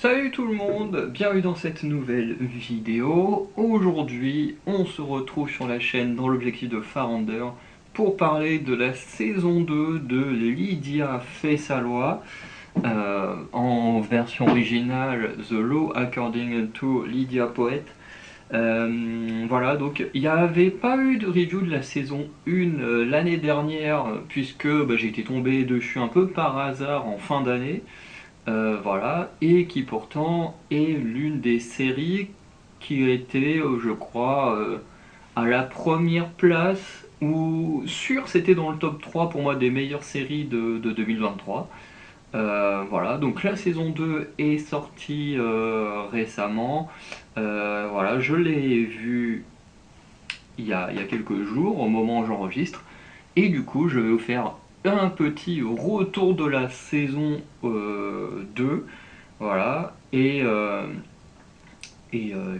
Salut tout le monde, bienvenue dans cette nouvelle vidéo. Aujourd'hui, on se retrouve sur la chaîne dans l'objectif de Farander pour parler de la saison 2 de Lydia fait sa loi, en version originale The Law According to Lydia Poet. Voilà, donc il n'y avait pas eu de review de la saison 1 l'année dernière, puisque j'ai été tombé dessus un peu par hasard en fin d'année. Voilà, et qui pourtant est l'une des séries qui a été, je crois, à la première place, ou sûr c'était dans le top 3 pour moi des meilleures séries de 2023. Voilà, donc la saison 2 est sortie récemment. Voilà, je l'ai vue il y a quelques jours, au moment où j'enregistre. Et du coup, je vais vous faire un petit retour de la saison 2. Voilà. Et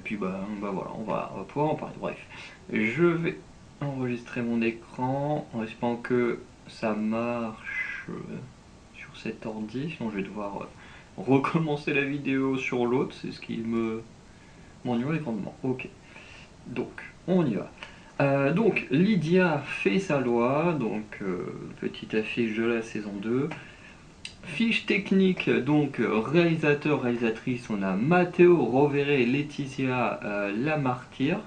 puis voilà, on va pouvoir en parler. Bref, je vais enregistrer mon écran en espérant que ça marche sur cet ordi. Sinon, je vais devoir recommencer la vidéo sur l'autre. C'est ce qui m'ennuie grandement. Ok, donc on y va. Donc Lydia fait sa loi, donc petite affiche de la saison 2. Fiche technique, donc réalisateur, réalisatrice, on a Matteo Rovere et Laetitia Lamartire.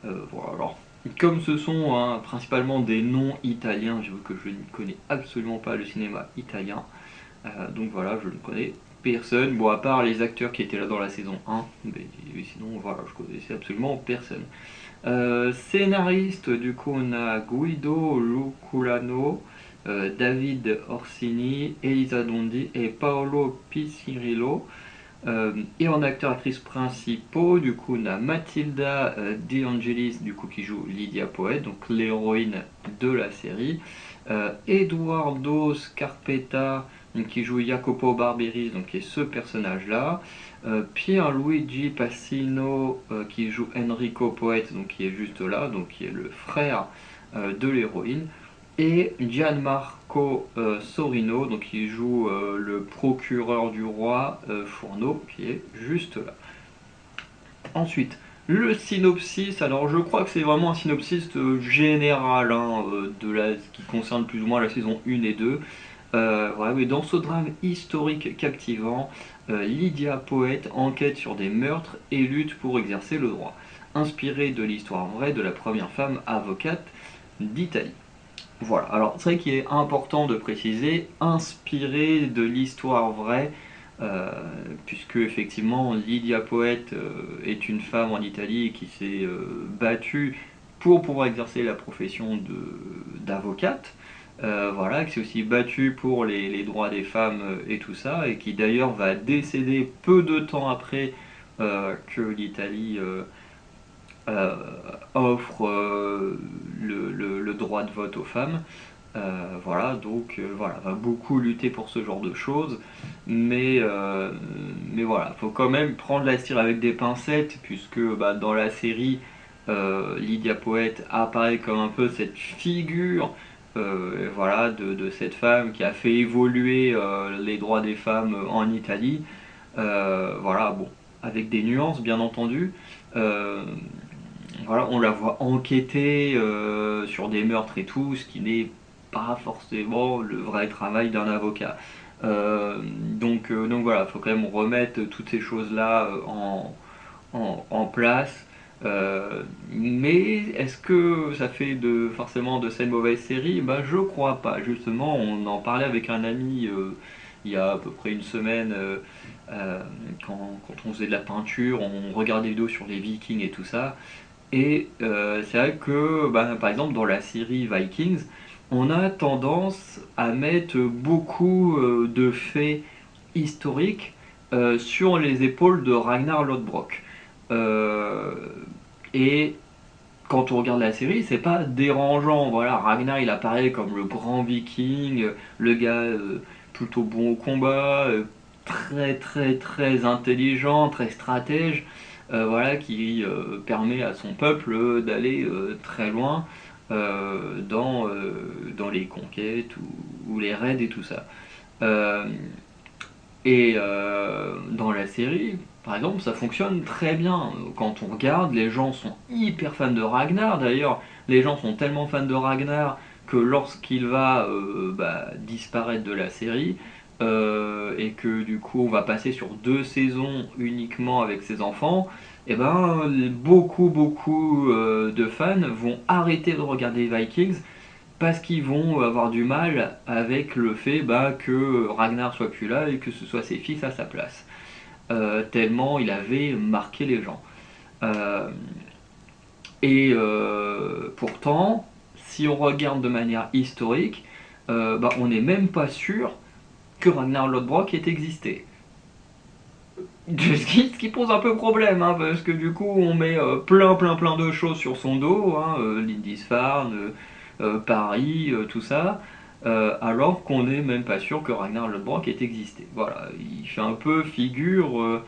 Voilà, alors, comme ce sont principalement des noms italiens, j'avoue que je ne connais absolument pas le cinéma italien. Donc voilà, je ne connais personne, bon à part les acteurs qui étaient là dans la saison 1, mais sinon voilà, je connaissais absolument personne. Scénariste, du coup, on a Guido Luculano, David Orsini, Elisa Dondi et Paolo Picirillo. Et en acteur-actrice principaux, du coup, on a Matilda De Angelis, du coup, qui joue Lydia Poet, donc l'héroïne de la série. Eduardo Scarpetta, donc, qui joue Jacopo Barberis, donc qui est ce personnage-là. Pierluigi Passino, qui joue Enrico Poet, donc qui est juste là, donc qui est le frère de l'héroïne. Et Gianmarco Sorino, donc qui joue le procureur du roi Fourneau, qui est juste là. Ensuite, le synopsis, alors je crois que c'est vraiment un synopsis général qui concerne plus ou moins la saison 1 et 2. Voilà, mais dans ce drame historique captivant, Lydia Poète enquête sur des meurtres et lutte pour exercer le droit, inspiré de l'histoire vraie de la première femme avocate d'Italie. Voilà, alors c'est vrai qu'il est important de préciser, inspiré de l'histoire vraie, euh, puisque effectivement Lydia Poète est une femme en Italie qui s'est battue pour pouvoir exercer la profession d'avocate, voilà, qui s'est aussi battue pour les droits des femmes et tout ça, et qui d'ailleurs va décéder peu de temps après que l'Italie euh, offre le droit de vote aux femmes. Voilà, donc voilà, va beaucoup lutter pour ce genre de choses, mais voilà, faut quand même prendre la cire avec des pincettes, puisque dans la série, Lydia Poète apparaît comme un peu cette figure, voilà, de cette femme qui a fait évoluer les droits des femmes en Italie. Voilà, bon, avec des nuances bien entendu. Euh, voilà, on la voit enquêter sur des meurtres et tout, ce qui n'est pas forcément le vrai travail d'un avocat. Donc voilà, il faut quand même remettre toutes ces choses-là en place. Mais est-ce que ça fait forcément de cette mauvaise série? Ben, je crois pas. Justement, on en parlait avec un ami il y a à peu près une semaine, quand on faisait de la peinture, on regardait des vidéos sur les Vikings et tout ça. Et c'est vrai que, par exemple, dans la série Vikings, on a tendance à mettre beaucoup de faits historiques sur les épaules de Ragnar Lodbrok. Euh, et quand on regarde la série, c'est pas dérangeant. Voilà, Ragnar il apparaît comme le grand viking, le gars plutôt bon au combat, très très très intelligent, très stratège, voilà, qui permet à son peuple d'aller très loin dans les conquêtes ou les raids et tout ça. Euh, Et dans la série, par exemple, ça fonctionne très bien. Quand on regarde, les gens sont hyper fans de Ragnar. D'ailleurs, les gens sont tellement fans de Ragnar que lorsqu'il va disparaître de la série, et que du coup on va passer sur 2 saisons uniquement avec ses enfants, et ben beaucoup de fans vont arrêter de regarder Vikings parce qu'ils vont avoir du mal avec le fait que Ragnar soit plus là et que ce soit ses fils à sa place. Tellement il avait marqué les gens. Euh, Pourtant, si on regarde de manière historique, on n'est même pas sûr que Ragnar Lodbrok ait existé. Ce qui pose un peu problème, hein, parce que du coup on met plein de choses sur son dos, hein, Lindisfarne, Paris, tout ça, alors qu'on n'est même pas sûr que Ragnar Lodbrok ait existé. Voilà, il fait un peu figure,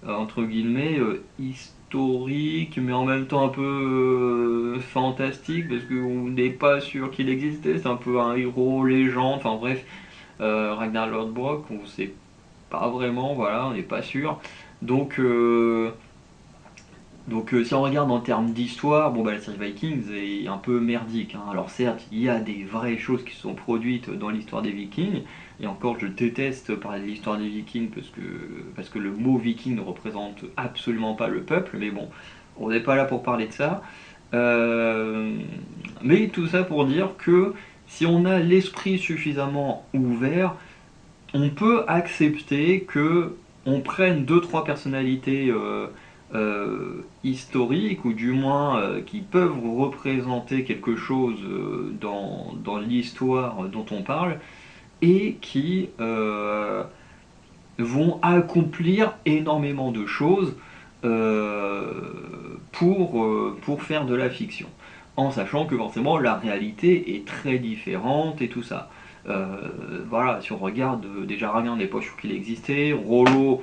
entre guillemets, historique, mais en même temps un peu fantastique, parce qu'on n'est pas sûr qu'il existait, c'est un peu un héros, légende, enfin bref, Ragnar Lodbrok, on sait pas vraiment, voilà, on n'est pas sûr. Donc, euh, donc, si on regarde en termes d'histoire, la série Vikings est un peu merdique, hein. Alors certes, il y a des vraies choses qui sont produites dans l'histoire des Vikings, et encore je déteste parler de l'histoire des Vikings parce que le mot Viking ne représente absolument pas le peuple, mais bon, on n'est pas là pour parler de ça. Euh, mais tout ça pour dire que si on a l'esprit suffisamment ouvert, on peut accepter que on prenne deux trois personnalités historiques, ou du moins qui peuvent représenter quelque chose dans l'histoire dont on parle, et qui vont accomplir énormément de choses euh, pour faire de la fiction, en sachant que forcément la réalité est très différente et tout ça. Voilà, si on regarde, déjà Ragnar n'est pas sûr qu'il existait, Rollo,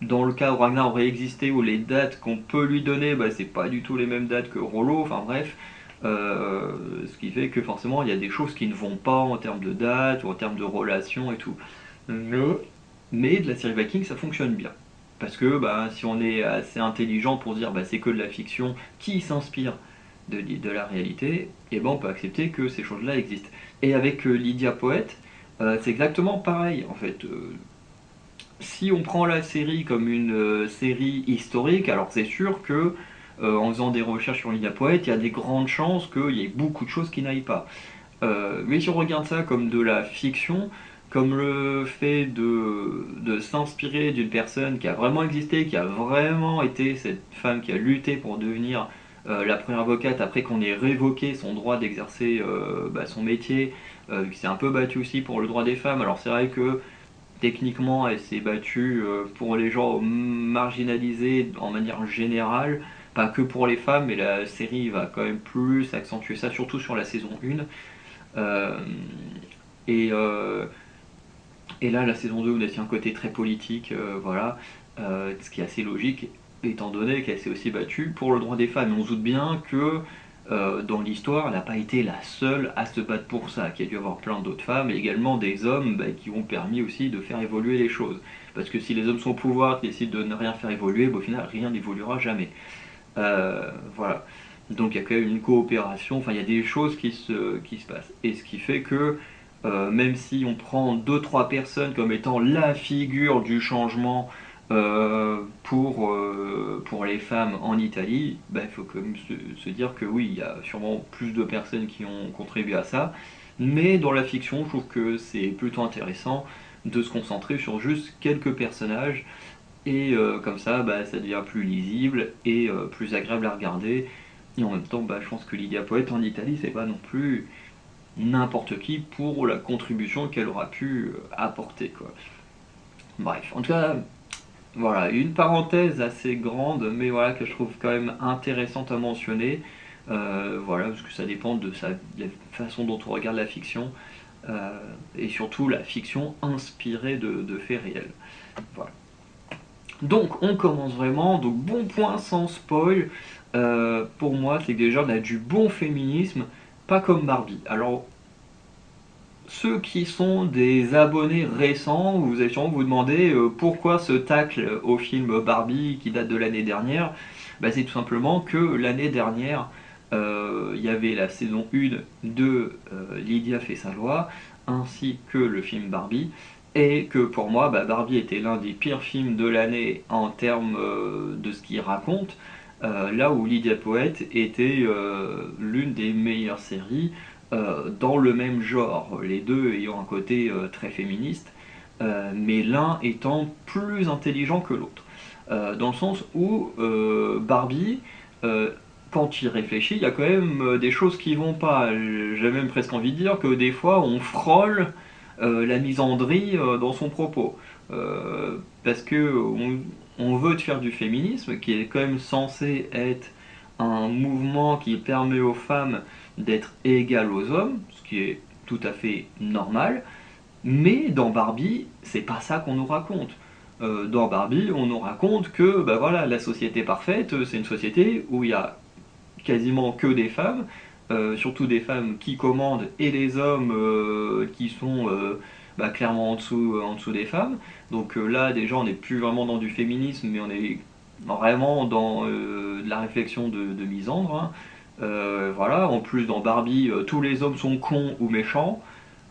dans le cas où Ragnar aurait existé, où les dates qu'on peut lui donner, c'est pas du tout les mêmes dates que Rollo, enfin bref, ce qui fait que forcément il y a des choses qui ne vont pas en termes de date ou en termes de relations et tout. Mais de la série Viking, ça fonctionne bien. Parce que si on est assez intelligent pour dire c'est que de la fiction qui s'inspire de la réalité, et on peut accepter que ces choses-là existent. Et avec Lydia Poète, c'est exactement pareil en fait. Si on prend la série comme une série historique, alors c'est sûr que en faisant des recherches sur Lydia Poète, il y a des grandes chances qu'il y ait beaucoup de choses qui n'aillent pas. Mais si on regarde ça comme de la fiction, comme le fait de s'inspirer d'une personne qui a vraiment existé, qui a vraiment été cette femme qui a lutté pour devenir la première avocate après qu'on ait révoqué son droit d'exercer son métier, qui s'est un peu battue aussi pour le droit des femmes. Alors c'est vrai que techniquement elle s'est battue pour les gens marginalisés en manière générale, pas que pour les femmes, mais la série va quand même plus accentuer ça, surtout sur la saison 1. Euh, et, euh, et là, la saison 2, on a aussi un côté très politique, voilà, ce qui est assez logique, étant donné qu'elle s'est aussi battue pour le droit des femmes. Et on se doute bien que dans l'histoire, elle n'a pas été la seule à se battre pour ça, qu'il y a dû y avoir plein d'autres femmes, et également des hommes qui ont permis aussi de faire évoluer les choses. Parce que si les hommes sont au pouvoir, qui décident de ne rien faire évoluer, au final, rien n'évoluera jamais. Voilà. Donc il y a quand même une coopération, enfin il y a des choses qui se passent. Et ce qui fait que même si on prend deux trois personnes comme étant la figure du changement pour les femmes en Italie, il faut quand même se dire que oui, il y a sûrement plus de personnes qui ont contribué à ça. Mais dans la fiction, je trouve que c'est plutôt intéressant de se concentrer sur juste quelques personnages, et comme ça ça devient plus lisible et plus agréable à regarder. Et en même temps, je pense que Lydia Poète en Italie, c'est pas non plus n'importe qui pour la contribution qu'elle aura pu apporter, quoi. Bref, en tout cas, voilà, une parenthèse assez grande, mais voilà, que je trouve quand même intéressante à mentionner. Voilà, parce que ça dépend de la façon dont on regarde la fiction, et surtout la fiction inspirée de faits réels. Voilà. Donc on commence vraiment, donc bon point sans spoil, pour moi c'est que déjà on a du bon féminisme, pas comme Barbie. Alors ceux qui sont des abonnés récents, vous allez sûrement vous demander pourquoi ce tacle au film Barbie qui date de l'année dernière. Bah, c'est tout simplement que l'année dernière, il y avait la saison 1 de Lydia fait sa loi, ainsi que le film Barbie, et que pour moi, bah, Barbie était l'un des pires films de l'année en termes de ce qu'il raconte, là où Lydia Poète était l'une des meilleures séries dans le même genre, les deux ayant un côté très féministe, mais l'un étant plus intelligent que l'autre. Dans le sens où Barbie, euh, quand il réfléchit, il y a quand même des choses qui vont pas. J'ai même presque envie de dire que des fois on frôle la misandrie dans son propos. Parce que on veut te faire du féminisme, qui est quand même censé être un mouvement qui permet aux femmes d'être égales aux hommes, ce qui est tout à fait normal. Mais dans Barbie, c'est pas ça qu'on nous raconte. Dans Barbie, on nous raconte que bah voilà, la société parfaite, c'est une société où il y a quasiment que des femmes, surtout des femmes qui commandent et des hommes qui sont bah, clairement en dessous des femmes. Donc là, déjà, on n'est plus vraiment dans du féminisme, mais on est vraiment dans de la réflexion de misandre, hein. Voilà, en plus dans Barbie, tous les hommes sont cons ou méchants.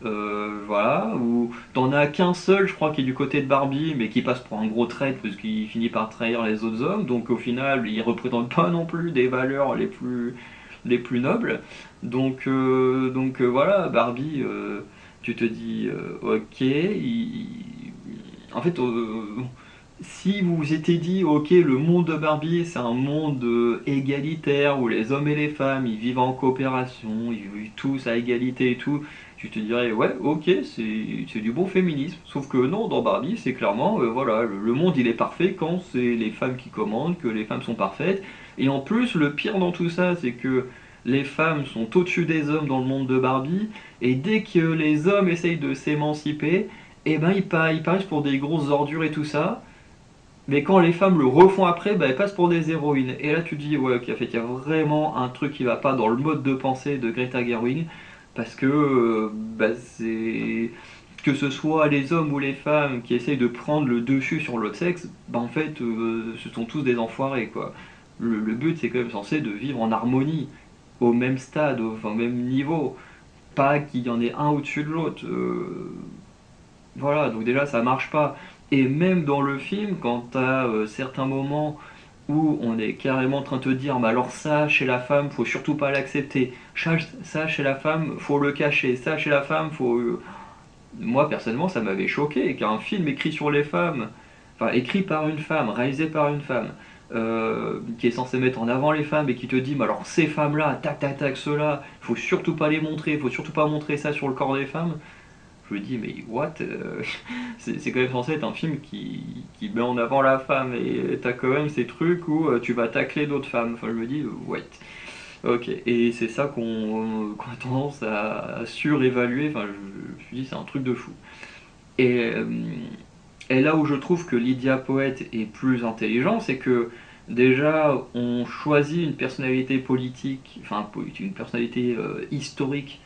Voilà, ou t'en as qu'un seul, je crois, qui est du côté de Barbie, mais qui passe pour un gros traître parce qu'il finit par trahir les autres hommes, donc au final, il représente pas non plus des valeurs les plus nobles. Voilà, Barbie, tu te dis, ok, en fait, si vous vous étiez dit, ok, le monde de Barbie, c'est un monde égalitaire où les hommes et les femmes, ils vivent en coopération, ils vivent tous à égalité et tout, tu te dirais, ouais, ok, c'est du bon féminisme. Sauf que non, dans Barbie, c'est clairement, voilà, le monde il est parfait quand c'est les femmes qui commandent, que les femmes sont parfaites. Et en plus, le pire dans tout ça, c'est que les femmes sont au-dessus des hommes dans le monde de Barbie, et dès que les hommes essayent de s'émanciper, eh ben ils paraissent pour des grosses ordures et tout ça. Mais quand les femmes le refont après, bah, elles passent pour des héroïnes. Et là, tu te dis, ouais, ok, en fait, il y a vraiment un truc qui va pas dans le mode de pensée de Greta Gerwig, parce que bah, c'est que ce soit les hommes ou les femmes qui essayent de prendre le dessus sur l'autre sexe, bah en fait, ce sont tous des enfoirés, quoi. Le but, c'est quand même censé de vivre en harmonie, au même stade, au même niveau, pas qu'il y en ait un au-dessus de l'autre. Voilà, donc déjà ça marche pas. Et même dans le film, quand t'as certains moments où on est carrément en train de te dire, bah alors ça chez la femme, faut surtout pas l'accepter. Ça chez la femme, faut le cacher. Ça chez la femme, faut. Moi personnellement, ça m'avait choqué qu'un film écrit sur les femmes, enfin écrit par une femme, réalisé par une femme, qui est censé mettre en avant les femmes et qui te dit, mais alors ces femmes-là, tac tac tac, ceux-là, faut surtout pas les montrer, faut surtout pas montrer ça sur le corps des femmes. Je me dis, mais what, c'est quand même censé être un film qui met en avant la femme et t'as quand même ces trucs où tu vas tacler d'autres femmes. Enfin, je me dis, what. Ok, et c'est ça qu'on a tendance à surévaluer. Enfin, je me dis, c'est un truc de fou. Et, euh, et là où je trouve que Lydia Poète est plus intelligent, c'est que déjà, on choisit une personnalité politique, enfin, une personnalité historique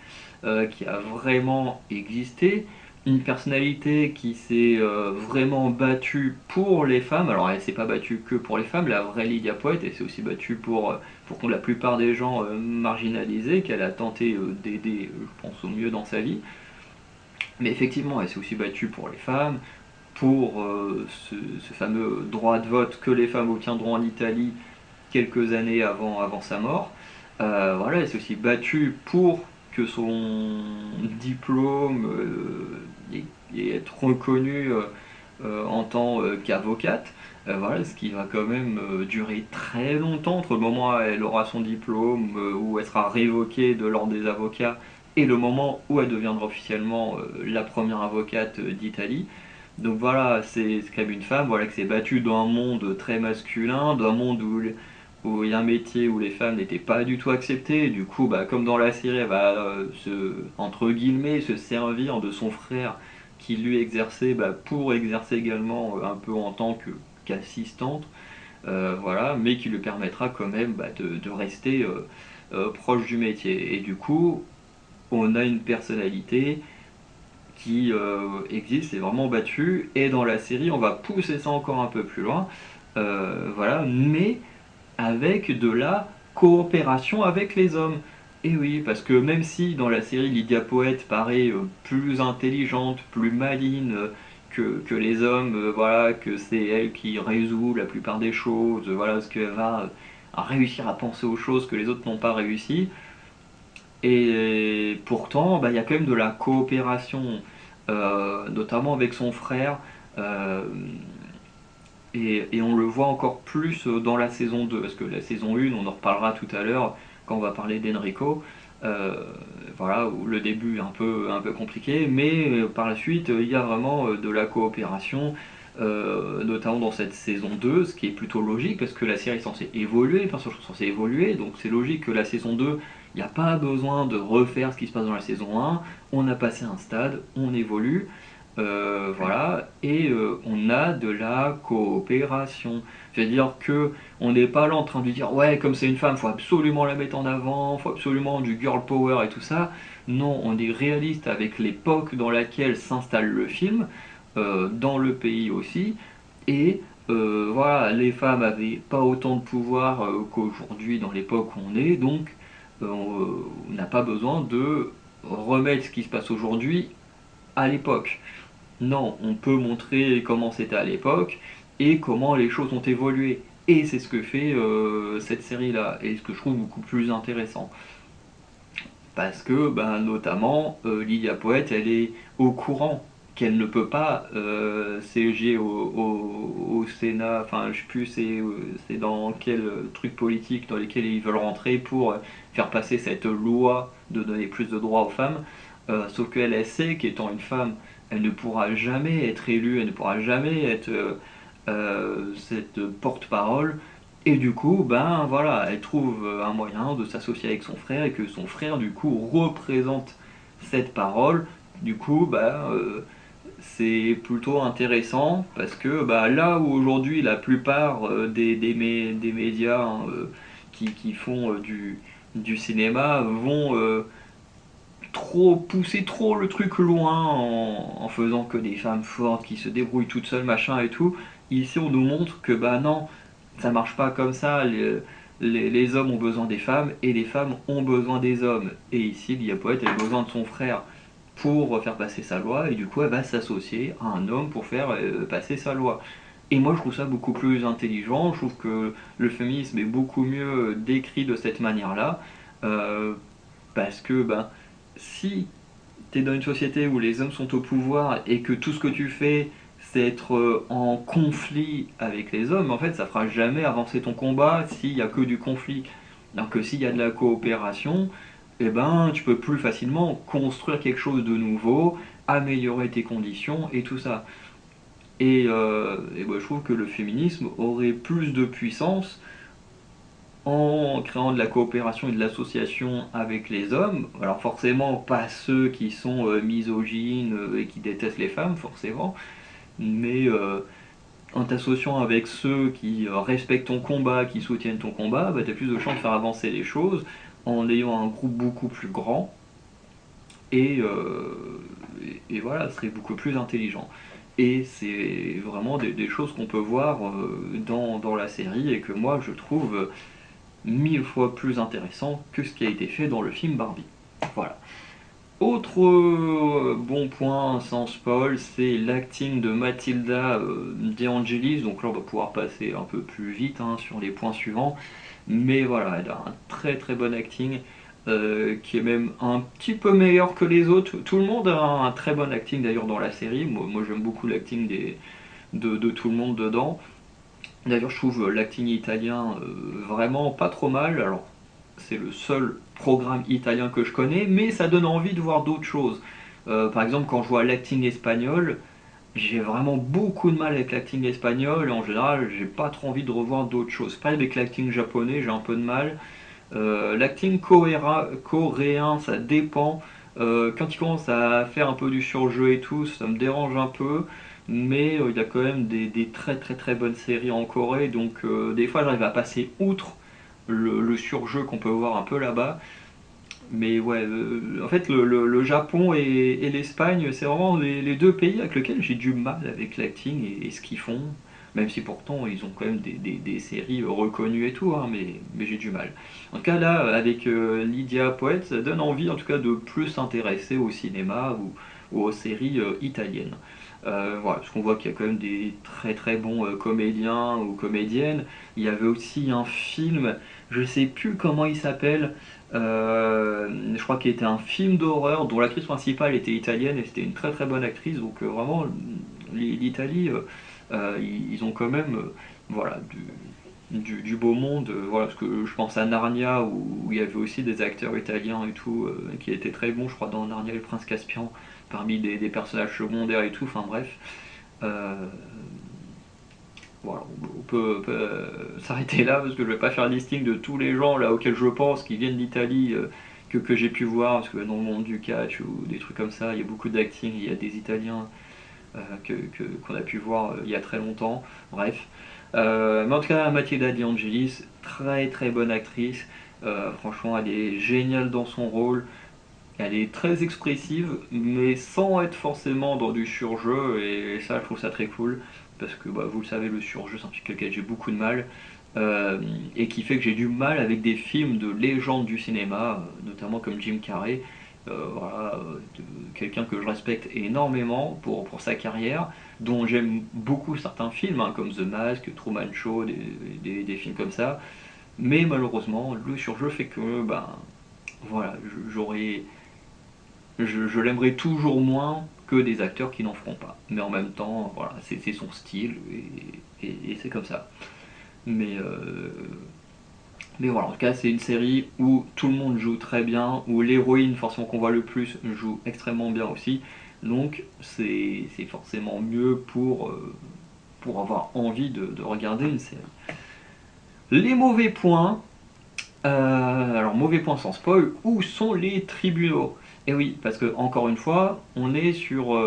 qui a vraiment existé, une personnalité qui s'est vraiment battue pour les femmes. Alors elle s'est pas battue que pour les femmes, la vraie Lydia Poète, elle s'est aussi battue pour la plupart des gens marginalisés, qu'elle a tenté d'aider, je pense, au mieux dans sa vie. Mais effectivement, elle s'est aussi battue pour les femmes, pour ce fameux droit de vote que les femmes obtiendront en Italie quelques années avant sa mort. Voilà, elle s'est aussi battue pour que son diplôme et être reconnue en tant qu'avocate. Voilà, ce qui va quand même durer très longtemps entre le moment où elle aura son diplôme, où elle sera révoquée de l'ordre des avocats, et le moment où elle deviendra officiellement la première avocate d'Italie. Donc voilà, c'est quand même une femme voilà, qui s'est battue dans un monde très masculin, dans un monde où il y a un métier où les femmes n'étaient pas du tout acceptées. Et du coup, bah, comme dans la série, elle va entre guillemets, se servir de son frère qui lui exerçait pour exercer également un peu en tant qu'assistante. Voilà, mais qui lui permettra quand même de rester proche du métier. Et du coup, on a une personnalité qui existe, c'est vraiment battu, et dans la série on va pousser ça encore un peu plus loin, voilà, mais avec de la coopération avec les hommes. Et oui, parce que même si dans la série Lydia Poète paraît plus intelligente, plus maligne que les hommes, voilà, que c'est elle qui résout la plupart des choses, voilà, parce qu'elle va réussir à penser aux choses que les autres n'ont pas réussi, et pourtant, bah, il y a quand même de la coopération, notamment avec son frère, euh, et on le voit encore plus dans la saison 2, parce que la saison 1, on en reparlera tout à l'heure quand on va parler d'Enrico, euh, voilà, où le début est un peu compliqué, mais par la suite, il y a vraiment de la coopération, notamment dans cette saison 2, ce qui est plutôt logique, parce que la série est censée évoluer, les personnages sont censés évoluer, donc c'est logique que la saison 2, il n'y a pas besoin de refaire ce qui se passe dans la saison 1, on a passé un stade, on évolue, voilà, et on a de la coopération. C'est-à-dire que on n'est pas là en train de dire ouais, comme c'est une femme, faut absolument la mettre en avant, faut absolument du girl power et tout ça. Non, on est réaliste avec l'époque dans laquelle s'installe le film, dans le pays aussi, et voilà, les femmes avaient pas autant de pouvoir qu'aujourd'hui dans l'époque où on est, donc on n'a pas besoin de remettre ce qui se passe aujourd'hui à l'époque. Non, on peut montrer comment c'était à l'époque et comment les choses ont évolué. Et c'est ce que fait cette série-là, et ce que je trouve beaucoup plus intéressant. Parce que, ben, notamment, Lydia Poète, elle est au courant qu'elle ne peut pas siéger au Sénat, enfin, je sais plus, c'est dans quel truc politique dans lesquels ils veulent rentrer pour faire passer cette loi de donner plus de droits aux femmes. Sauf qu'elle, elle sait qu'étant une femme, elle ne pourra jamais être élue, elle ne pourra jamais être cette porte-parole. Et du coup, ben voilà, elle trouve un moyen de s'associer avec son frère et que son frère, du coup, représente cette parole. Du coup, c'est plutôt intéressant parce que bah, là où aujourd'hui la plupart des médias hein, qui font du cinéma vont trop pousser trop le truc loin en faisant que des femmes fortes qui se débrouillent toutes seules, machin et tout. Ici, on nous montre que bah non, ça marche pas comme ça. Les hommes ont besoin des femmes et les femmes ont besoin des hommes. Et ici, Lia Poète a besoin de son frère pour faire passer sa loi et du coup, elle va s'associer à un homme pour faire passer sa loi. Et moi, je trouve ça beaucoup plus intelligent. Je trouve que le féminisme est beaucoup mieux décrit de cette manière-là. Euh, Parce que ben, si tu es dans une société où les hommes sont au pouvoir et que tout ce que tu fais c'est être en conflit avec les hommes, en fait ça fera jamais avancer ton combat s'il n'y a que du conflit. Alors que s'il y a de la coopération, eh ben tu peux plus facilement construire quelque chose de nouveau, améliorer tes conditions et tout ça. Et moi, je trouve que le féminisme aurait plus de puissance en créant de la coopération et de l'association avec les hommes. Alors forcément pas ceux qui sont misogynes et qui détestent les femmes, forcément, mais en t'associant avec ceux qui respectent ton combat, qui soutiennent ton combat, bah, tu as plus de chances de faire avancer les choses en ayant un groupe beaucoup plus grand et, voilà, ce serait beaucoup plus intelligent. Et c'est vraiment des choses qu'on peut voir dans la série et que moi je trouve mille fois plus intéressant que ce qui a été fait dans le film Barbie. Voilà. Autre bon point sans spoil, c'est l'acting de Mathilda De Angelis. Donc là, on va pouvoir passer un peu plus vite hein, sur les points suivants. Mais voilà, elle a un très très bon acting qui est même un petit peu meilleur que les autres. Tout le monde a un très bon acting d'ailleurs dans la série. Moi j'aime beaucoup l'acting de tout le monde dedans. D'ailleurs, je trouve l'acting italien vraiment pas trop mal. Alors, c'est le seul programme italien que je connais, mais ça donne envie de voir d'autres choses. Par exemple, quand je vois l'acting espagnol, j'ai vraiment beaucoup de mal avec l'acting espagnol, et en général, j'ai pas trop envie de revoir d'autres choses. Pareil avec l'acting japonais, j'ai un peu de mal. L'acting coréen, ça dépend. Quand il commence à faire un peu du surjeu et tout, ça me dérange un peu. Mais il y a quand même des très très très bonnes séries en Corée, donc des fois j'arrive à passer outre le surjeu qu'on peut voir un peu là-bas. Mais ouais, en fait, le Japon et l'Espagne, c'est vraiment les deux pays avec lesquels j'ai du mal avec l'acting et ce qu'ils font. Même si pourtant ils ont quand même des séries reconnues et tout, hein, mais j'ai du mal. En tout cas, là, avec Lydia Poët, ça donne envie en tout cas de plus s'intéresser au cinéma ou aux séries italiennes. Voilà, parce qu'on voit qu'il y a quand même des très très bons comédiens ou comédiennes. Il y avait aussi un film, je sais plus comment il s'appelle, je crois qu'il était un film d'horreur dont l'actrice principale était italienne et c'était une très très bonne actrice. Donc vraiment, l'Italie, ils ont quand même voilà, du beau monde. Voilà, parce que je pense à Narnia où il y avait aussi des acteurs italiens et tout qui étaient très bons. Je crois dans Narnia et le Prince Caspian, parmi des personnages secondaires et tout. Enfin bref. Euh, voilà, on peut s'arrêter là parce que je vais pas faire le listing de tous les gens là auxquels je pense qui viennent d'Italie que j'ai pu voir parce que dans le monde du catch ou des trucs comme ça, il y a beaucoup d'acting, il y a des Italiens qu'on a pu voir il y a très longtemps. Bref. Mais en tout cas, Matilda De Angelis, très très bonne actrice. Franchement, elle est géniale dans son rôle. Elle est très expressive, mais sans être forcément dans du surjeu, et ça, je trouve ça très cool, parce que bah, vous le savez, le surjeu, c'est un truc avec lequel j'ai beaucoup de mal, et qui fait que j'ai du mal avec des films de légende du cinéma, notamment comme Jim Carrey, voilà, quelqu'un que je respecte énormément pour sa carrière, dont j'aime beaucoup certains films, hein, comme The Mask, Truman Show, des films comme ça, mais malheureusement, le surjeu fait que, ben, voilà, j'aurais je l'aimerais toujours moins que des acteurs qui n'en feront pas. Mais en même temps, voilà, c'est son style et c'est comme ça. Mais, euh, mais voilà, en tout cas, c'est une série où tout le monde joue très bien, où l'héroïne, forcément qu'on voit le plus, joue extrêmement bien aussi. Donc c'est forcément mieux pour avoir envie de regarder une série. Les mauvais points, alors mauvais point sans spoil, où sont les tribunaux? Et oui, parce que encore une fois, on est sur,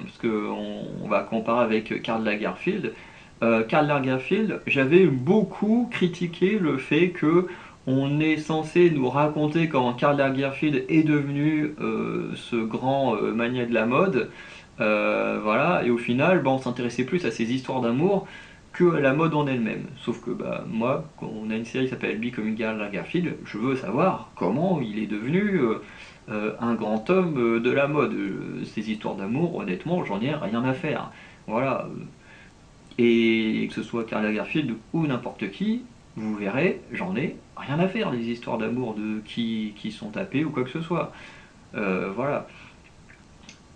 parce que on va comparer avec Karl Lagerfeld. Karl Lagerfeld, j'avais beaucoup critiqué le fait que on est censé nous raconter comment Karl Lagerfeld est devenu ce grand mania de la mode, voilà, et au final, bah, on s'intéressait plus à ces histoires d'amour que à la mode en elle-même. Sauf que bah, moi, quand on a une série qui s'appelle Becoming Karl Lagerfeld, je veux savoir comment il est devenu un grand homme de la mode. Ces histoires d'amour, honnêtement, j'en ai rien à faire. Voilà. Et que ce soit Karl Lagerfeld ou n'importe qui, vous verrez, j'en ai rien à faire des histoires d'amour de qui sont tapés ou quoi que ce soit. Voilà.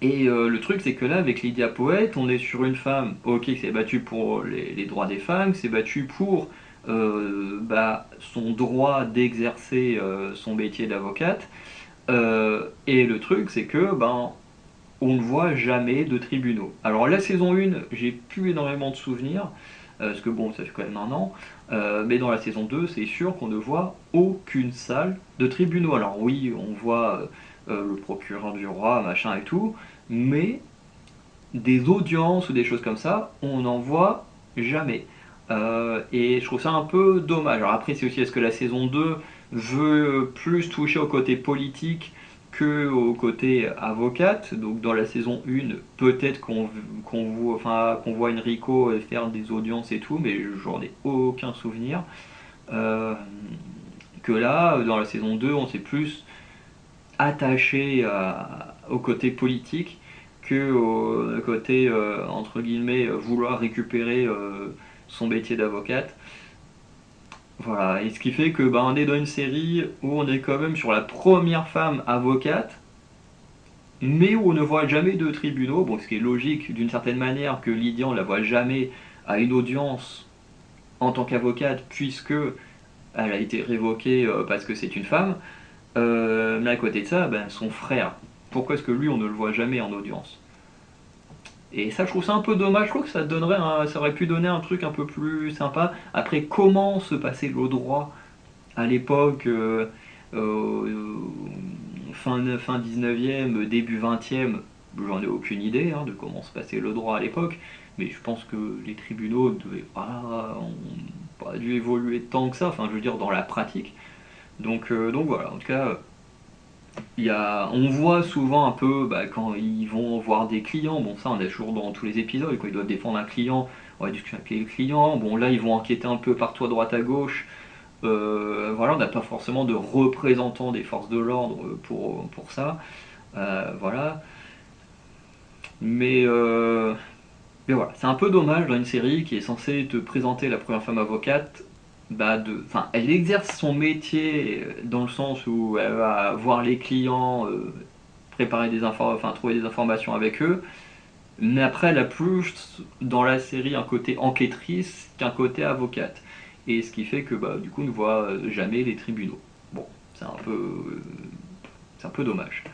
Et le truc, c'est que là, avec Lydia Poët, on est sur une femme, ok, qui s'est battue pour les droits des femmes, qui s'est battue pour bah, son droit d'exercer son métier d'avocate. Et le truc, c'est que ben, on ne voit jamais de tribunaux. Alors la saison 1, j'ai plus énormément de souvenirs, parce que bon, ça fait quand même un an, mais dans la saison 2, c'est sûr qu'on ne voit aucune salle de tribunaux. Alors oui, on voit le procureur du roi, machin et tout, mais des audiences ou des choses comme ça, on n'en voit jamais. Et je trouve ça un peu dommage. Alors après, c'est aussi est-ce que la saison 2 veut plus toucher au côté politique que au côté avocate. Donc dans la saison 1, peut-être qu'on voit Enrico faire des audiences et tout, mais j'en ai aucun souvenir. Euh, que là, dans la saison 2, on s'est plus attaché au côté politique que au côté, entre guillemets, vouloir récupérer son métier d'avocate. Voilà, et ce qui fait que bah, on est dans une série où on est quand même sur la première femme avocate, mais où on ne voit jamais de tribunaux, bon, ce qui est logique d'une certaine manière que Lydia on la voit jamais à une audience en tant qu'avocate, puisque elle a été révoquée parce que c'est une femme. Mais à côté de ça, ben, son frère, pourquoi est-ce que lui on ne le voit jamais en audience? Et ça, je trouve ça un peu dommage. Je trouve que ça aurait pu donner un truc un peu plus sympa. Après, comment se passait le droit à l'époque, euh, fin 19e, début 20e, j'en ai aucune idée hein, de comment se passait le droit à l'époque. Mais je pense que les tribunaux devaient ont pas dû évoluer tant que ça. Enfin, je veux dire, dans la pratique. Donc voilà, en tout cas. On voit souvent un peu quand ils vont voir des clients, bon ça on est toujours dans tous les épisodes, et quand ils doivent défendre un client, on va discuter avec les clients, bon là ils vont enquêter un peu partout à droite à gauche. Voilà, on n'a pas forcément de représentants des forces de l'ordre pour ça. Voilà. Mais, euh, mais voilà, c'est un peu dommage dans une série qui est censée te présenter la première femme avocate. Enfin, elle exerce son métier dans le sens où elle va voir les clients, préparer enfin trouver des informations avec eux. Mais après, elle a plus dans la série un côté enquêtrice qu'un côté avocate. Et ce qui fait que du coup, on ne voit jamais les tribunaux. Bon, c'est un peu dommage.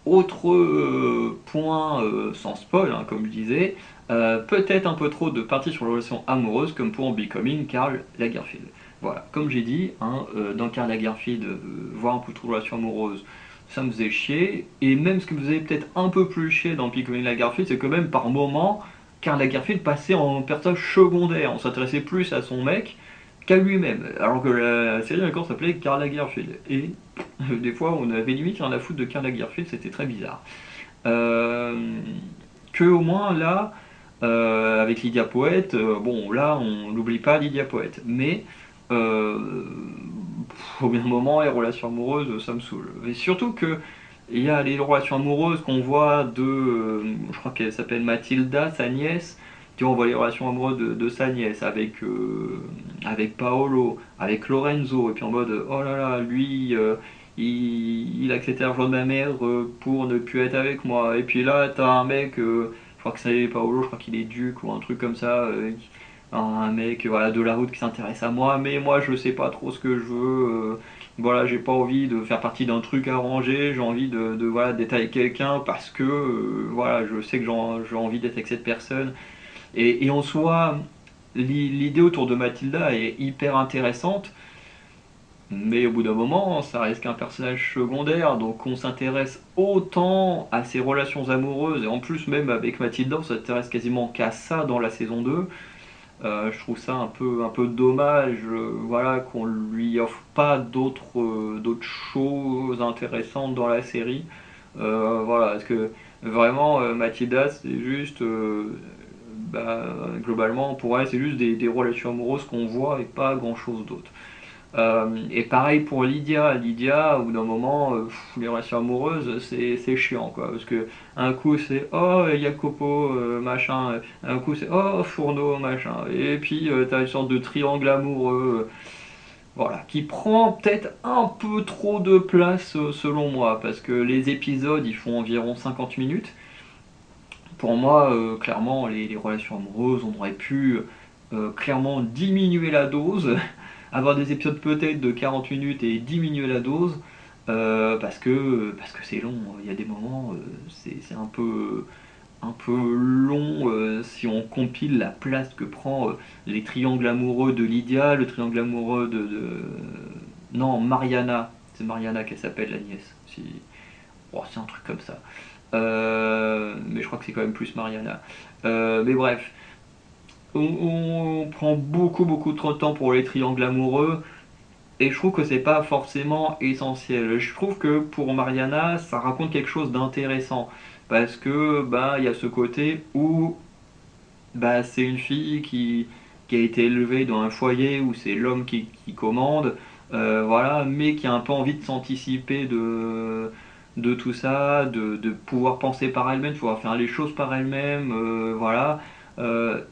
Autre point sans spoil, hein, comme je disais, peut-être un peu trop de parties sur les relations amoureuses comme pour Becoming Karl Lagerfeld. Voilà, comme j'ai dit, hein, dans Karl Lagerfeld, voir un peu trop de relations amoureuses, ça me faisait chier. Et même ce qui me faisait peut-être un peu plus chier dans Becoming Lagerfeld, c'est que même par moments, Karl Lagerfeld passait en personnage secondaire. On s'intéressait plus à son mec qu'à lui-même. Alors que la série encore s'appelait Karl Lagerfeld. Et des fois, on avait limite rien à foutre de Karl Lagerfeld, c'était très bizarre. Euh, que au moins là, avec Lydia Poète, bon là, on n'oublie pas Lydia Poète. Mais euh, au bout d'un moment, les relations amoureuses, ça me saoule. Et surtout que il y a les relations amoureuses qu'on voit je crois qu'elle s'appelle Mathilda, sa nièce. Tu vois, on voit les relations amoureuses de sa nièce avec Paolo, avec Lorenzo, et puis en mode oh là là, lui, il a accepté l'argent de ma mère pour ne plus être avec moi. Et puis là, t'as un mec, je crois que c'est Paolo, je crois qu'il est duc ou un truc comme ça, un mec voilà, de la route qui s'intéresse à moi, mais moi je sais pas trop ce que je veux. Voilà, j'ai pas envie de faire partie d'un truc arrangé, j'ai envie voilà, d'être avec quelqu'un parce que voilà, je sais que j'ai envie d'être avec cette personne. Et en soi, l'idée autour de Mathilda est hyper intéressante, mais au bout d'un moment, ça reste qu'un personnage secondaire, donc on s'intéresse autant à ses relations amoureuses, et en plus même avec Mathilda, on s'intéresse quasiment qu'à ça dans la saison 2. Je trouve ça un peu dommage, voilà, qu'on lui offre pas d'autres choses intéressantes dans la série. Voilà, parce que vraiment Mathilda, c'est juste, globalement, pour elle, c'est juste des relations amoureuses qu'on voit et pas grand-chose d'autre. Et pareil pour Lydia. Lydia, au bout d'un moment, les relations amoureuses, c'est chiant, quoi. Parce que un coup c'est oh Jacopo machin, un coup c'est oh Fourneau machin. Et puis t'as une sorte de triangle amoureux, voilà, qui prend peut-être un peu trop de place selon moi, parce que les épisodes ils font environ 50 minutes. Pour moi, clairement, les relations amoureuses, on aurait pu clairement diminuer la dose, avoir des épisodes peut-être de 40 minutes et diminuer la dose, parce que c'est long. Il y a des moments, c'est un peu long si on compile la place que prend les triangles amoureux de Lydia, le triangle amoureux non, Mariana. C'est Mariana qu'elle s'appelle, la nièce. Oh, c'est un truc comme ça. Mais je crois que c'est quand même plus Mariana. Mais bref, on prend beaucoup trop de temps pour les triangles amoureux et je trouve que c'est pas forcément essentiel. Je trouve que pour Mariana, ça raconte quelque chose d'intéressant parce que il y a ce côté où c'est une fille qui a été élevée dans un foyer où c'est l'homme qui commande, voilà, mais qui a un peu envie de s'anticiper de tout ça, de pouvoir penser par elle-même, de pouvoir faire les choses par elle-même, voilà,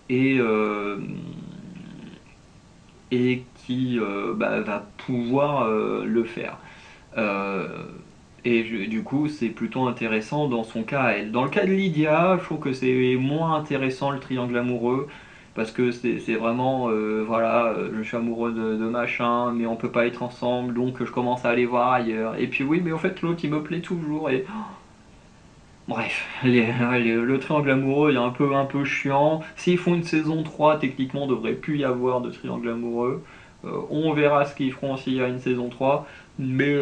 et qui va pouvoir le faire. Euh, du coup, c'est plutôt intéressant dans son cas à elle. Dans le cas de Lydia, je trouve que c'est moins intéressant le triangle amoureux, parce que c'est vraiment, voilà, je suis amoureux de machin, mais on peut pas être ensemble, donc je commence à aller voir ailleurs. Et puis oui, mais en fait, l'autre, il me plaît toujours. Et bref, le triangle amoureux est un peu chiant. S'ils font une saison 3, techniquement, il devrait plus y avoir de triangle amoureux. On verra ce qu'ils feront s'il y a une saison 3. Mais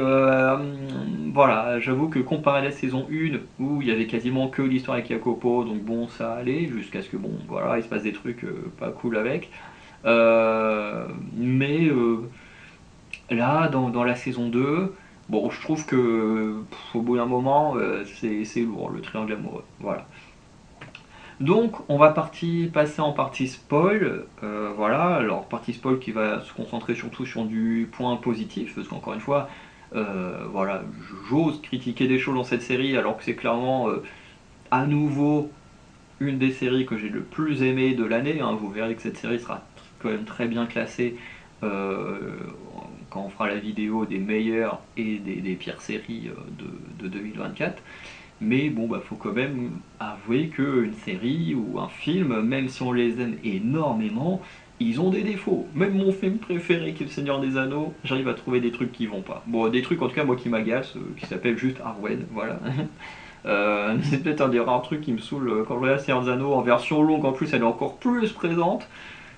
voilà, j'avoue que comparé à la saison 1, où il y avait quasiment que l'histoire avec Jacopo, donc bon, ça allait, jusqu'à ce que, bon, voilà, il se passe des trucs pas cool avec. Mais là, dans la saison 2, Bon, je trouve que au bout d'un moment, c'est lourd le triangle amoureux. Voilà. Donc, on va passer en partie spoil. Voilà, alors partie spoil qui va se concentrer surtout sur du point positif, parce qu'encore une fois, voilà, j'ose critiquer des choses dans cette série, alors que c'est clairement à nouveau une des séries que j'ai le plus aimé de l'année, hein. Vous verrez que cette série sera quand même très bien classée euh, quand on fera la vidéo des meilleures et des pires séries de 2024. Mais bon, bah, faut quand même avouer qu'une série ou un film, même si on les aime énormément, ils ont des défauts. Même mon film préféré, qui est Le Seigneur des Anneaux, j'arrive à trouver des trucs qui vont pas. Bon, des trucs en tout cas, moi qui m'agacent, qui s'appellent juste Arwen, voilà. C'est peut-être un des rares trucs qui me saoule quand je regarde Le Seigneur des Anneaux en version longue, en plus elle est encore plus présente.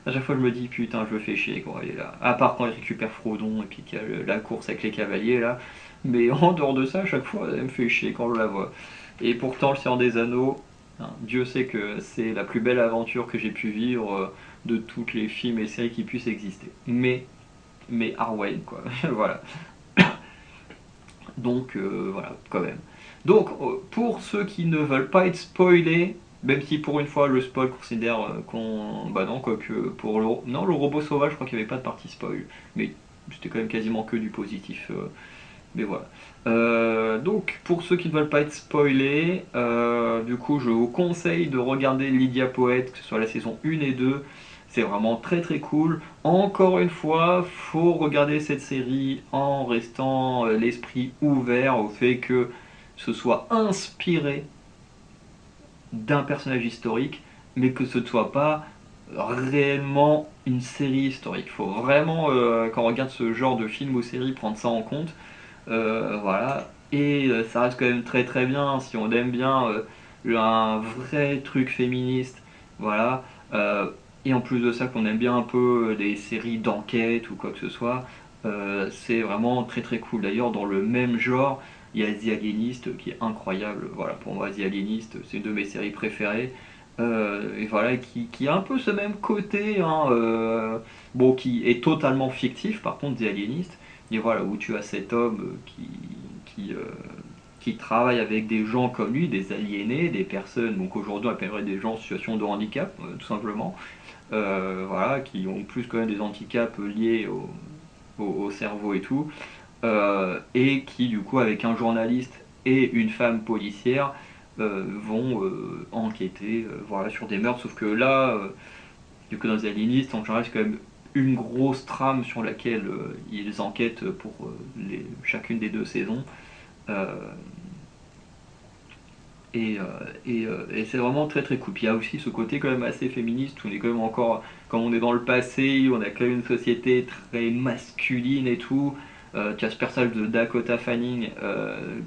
À chaque fois je me dis putain, je me fais chier quoi, elle est là. À part quand il récupère Frodon et puis qu'il y a la course avec les cavaliers là. Mais en dehors de ça, à chaque fois elle me fait chier quand je la vois. Et pourtant, Le Seigneur des Anneaux, hein, Dieu sait que c'est la plus belle aventure que j'ai pu vivre de toutes les films et séries qui puissent exister. Mais Arwen, quoi. Voilà. Donc, voilà, quand même. Donc, pour ceux qui ne veulent pas être spoilés, même si pour une fois le spoil considère qu'on. Bah non, quoique pour le. Non, le robot sauvage, je crois qu'il n'y avait pas de partie spoil. Mais c'était quand même quasiment que du positif. Mais voilà. Donc, pour ceux qui ne veulent pas être spoilés, du coup, je vous conseille de regarder Lydia Poète, que ce soit la saison 1 et 2. C'est vraiment très très cool. Encore une fois, faut regarder cette série en restant l'esprit ouvert au fait que ce soit inspiré d'un personnage historique, mais que ce ne soit pas réellement une série historique. Il faut vraiment, quand on regarde ce genre de film ou série, prendre ça en compte. Voilà. Et ça reste quand même très très bien si on aime bien un vrai truc féministe. Voilà. Et en plus de ça, qu'on aime bien un peu des séries d'enquête ou quoi que ce soit, c'est vraiment très très cool. D'ailleurs, dans le même genre, il y a The Alienist qui est incroyable. Voilà, pour moi, The Alienist, c'est une de mes séries préférées. Et voilà, qui a un peu ce même côté, hein, bon, qui est totalement fictif, par contre, The Alienist. Et voilà, où tu as cet homme qui travaille avec des gens comme lui, des aliénés, des personnes, donc aujourd'hui on appellerait des gens en situation de handicap, tout simplement, voilà, qui ont plus quand même des handicaps liés au cerveau et tout, et qui du coup avec un journaliste et une femme policière vont enquêter voilà, sur des meurtres, sauf que là, du coup dans les aliénistes, en général c'est quand même une grosse trame sur laquelle ils enquêtent pour chacune des deux saisons. Euh, et c'est vraiment très très cool. Puis il y a aussi ce côté quand même assez féministe où on est quand même encore, comme on est dans le passé, on a quand même une société très masculine et tout. Tu as ce personnage de Dakota Fanning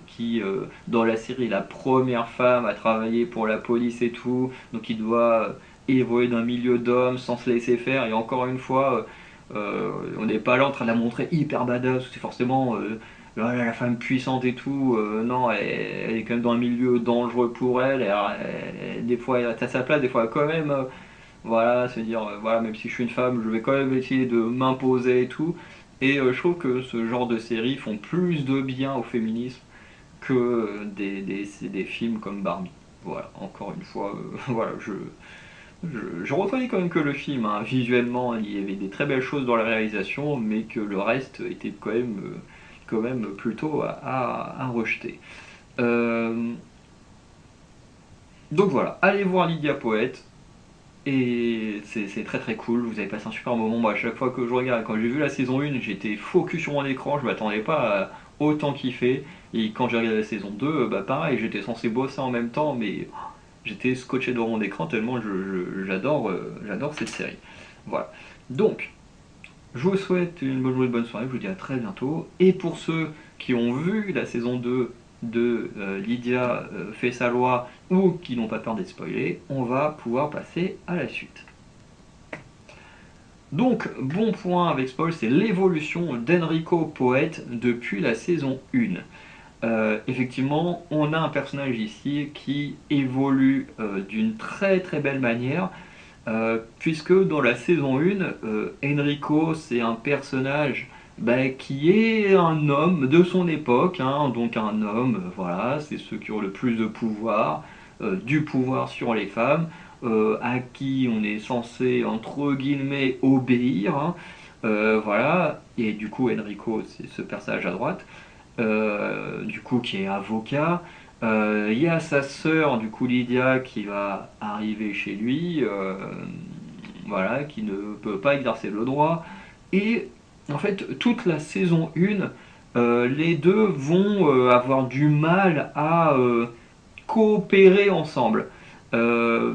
qui, dans la série, est la première femme à travailler pour la police et tout. Donc il doit évoluer d'un milieu d'hommes sans se laisser faire. Et encore une fois, on n'est pas là en train de la montrer hyper badass. C'est forcément voilà, la femme puissante et tout, non, elle est quand même dans un milieu dangereux pour elle. Des fois, elle est à sa place, des fois, quand même, voilà, se dire, voilà, même si je suis une femme, je vais quand même essayer de m'imposer et tout. Et je trouve que ce genre de séries font plus de bien au féminisme que des films comme Barbie. Voilà, encore une fois, voilà, je reconnais quand même que le film, hein, visuellement, il y avait des très belles choses dans la réalisation, mais que le reste était quand même plutôt à rejeter. Euh, donc voilà, allez voir Lydia Poète, et c'est très très cool, vous avez passé un super moment. Moi, à chaque fois que je regarde, quand j'ai vu la saison 1, j'étais focus sur mon écran, je m'attendais pas à autant kiffer. Et quand j'ai regardé la saison 2, bah pareil, j'étais censé bosser en même temps, mais j'étais scotché devant mon écran tellement j'adore cette série. Voilà. Donc, je vous souhaite une bonne journée, une bonne soirée, je vous dis à très bientôt. Et pour ceux qui ont vu la saison 2 de Lydia fait sa loi ou qui n'ont pas peur d'être spoilés, on va pouvoir passer à la suite. Donc, bon point avec spoil, c'est l'évolution d'Enrico Poète depuis la saison 1. Effectivement, on a un personnage ici qui évolue d'une très très belle manière, puisque dans la saison 1, Enrico c'est un personnage qui est un homme de son époque, hein, donc un homme, voilà, c'est ceux qui ont le plus de pouvoir, du pouvoir sur les femmes, à qui on est censé, entre guillemets, obéir, hein, voilà, et du coup Enrico, c'est ce personnage à droite, du coup qui est avocat. Il y a sa sœur, du coup Lydia, qui va arriver chez lui, voilà, qui ne peut pas exercer le droit. Et en fait, toute la saison 1, les deux vont avoir du mal à coopérer ensemble. Euh,